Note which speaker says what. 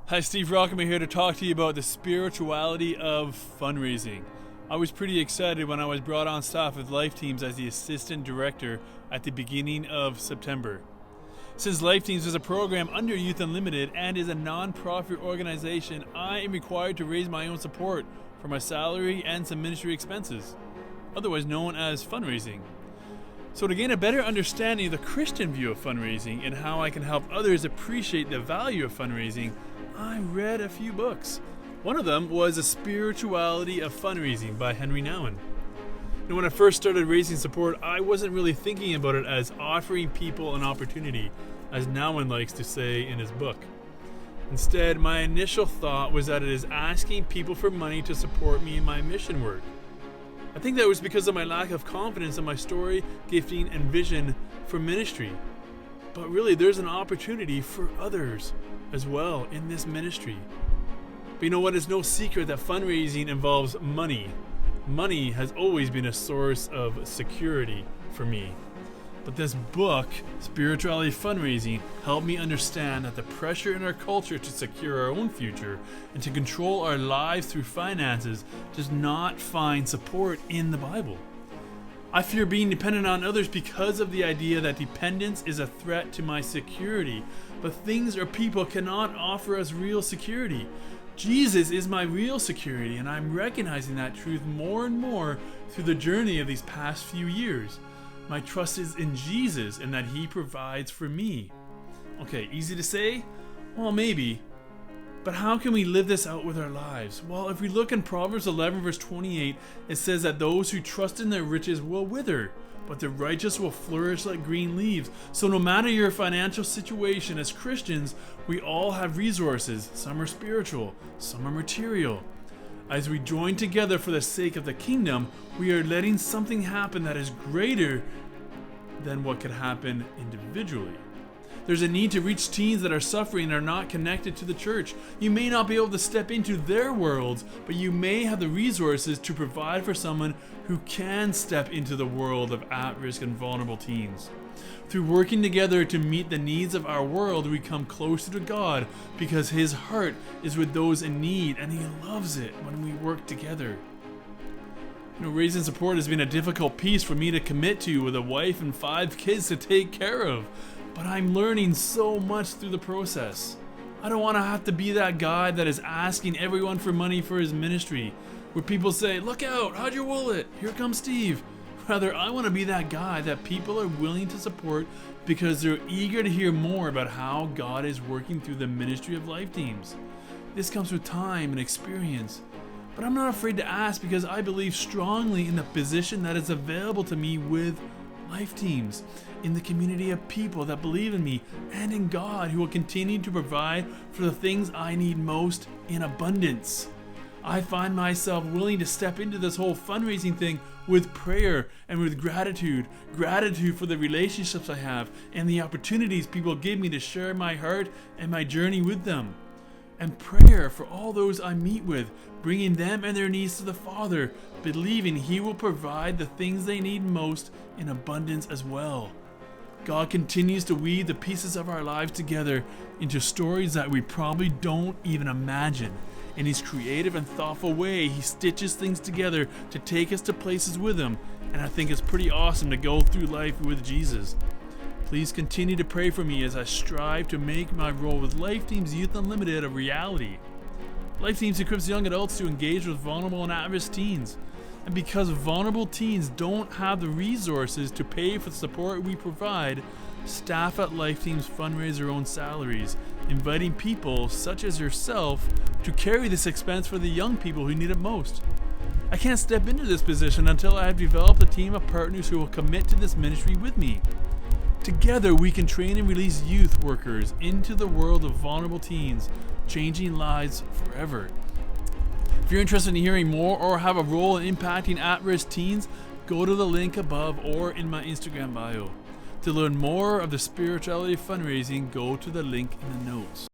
Speaker 1: Hi, Steve Rockamer here to talk to you about the spirituality of fundraising. I was pretty excited when I was brought on staff with Life Teams as the assistant director at the beginning of September. Since Life Teams is a program under Youth Unlimited and is a non-profit organization, I am required to raise my own support for my salary and some ministry expenses, otherwise known as fundraising. So to gain a better understanding of the Christian view of fundraising and how I can help others appreciate the value of fundraising, I read a few books. One of them was The Spirituality of Fundraising by Henry Nouwen. When I first started raising support, I wasn't really thinking about it as offering people an opportunity, as Nouwen likes to say in his book. Instead, my initial thought was that it is asking people for money to support me in my mission work. I think that was because of my lack of confidence in my story, gifting, and vision for ministry. But really, there's an opportunity for others as well in this ministry. But you know what? It's no secret that fundraising involves money. Money has always been a source of security for me. But this book, Spirituality of Fundraising, helped me understand that the pressure in our culture to secure our own future and to control our lives through finances does not find support in the Bible. I fear being dependent on others because of the idea that dependence is a threat to my security. But things or people cannot offer us real security. Jesus is my real security, and I'm recognizing that truth more and more through the journey of these past few years. My trust is in Jesus and that He provides for me. Okay, easy to say? Well, maybe. But how can we live this out with our lives? Well, if we look in Proverbs 11 verse 28, it says that those who trust in their riches will wither, but the righteous will flourish like green leaves. So no matter your financial situation, as Christians, we all have resources. Some are spiritual, some are material. As we join together for the sake of the kingdom, we are letting something happen that is greater than what could happen individually. There's a need to reach teens that are suffering and are not connected to the church. You may not be able to step into their worlds, but you may have the resources to provide for someone who can step into the world of at-risk and vulnerable teens. Through working together to meet the needs of our world, we come closer to God because His heart is with those in need, and He loves it when we work together. Raising support has been a difficult piece for me to commit to with a wife and 5 kids to take care of. But I'm learning so much through the process. I don't want to have to be that guy that is asking everyone for money for his ministry, where people say, "Look out, hide your wallet, here comes Steve." Rather, I want to be that guy that people are willing to support because they're eager to hear more about how God is working through the ministry of Life Teams. This comes with time and experience. But I'm not afraid to ask because I believe strongly in the position that is available to me with Life Teams, in the community of people that believe in me and in God, who will continue to provide for the things I need most in abundance. I find myself willing to step into this whole fundraising thing with prayer and with gratitude for the relationships I have and the opportunities people give me to share my heart and my journey with them. And prayer for all those I meet with, bringing them and their needs to the Father, believing He will provide the things they need most in abundance as well. God continues to weave the pieces of our lives together into stories that we probably don't even imagine. In His creative and thoughtful way, He stitches things together to take us to places with Him, and I think it's pretty awesome to go through life with Jesus. Please continue to pray for me as I strive to make my role with Life Teams Youth Unlimited a reality. Life Teams equips young adults to engage with vulnerable and at-risk teens. And because vulnerable teens don't have the resources to pay for the support we provide, staff at Life Teams fundraise their own salaries, inviting people such as yourself to carry this expense for the young people who need it most. I can't step into this position until I have developed a team of partners who will commit to this ministry with me. Together, we can train and release youth workers into the world of vulnerable teens, changing lives forever. If you're interested in hearing more or have a role in impacting at-risk teens, go to the link above or in my Instagram bio. To learn more of the spirituality of fundraising, go to the link in the notes.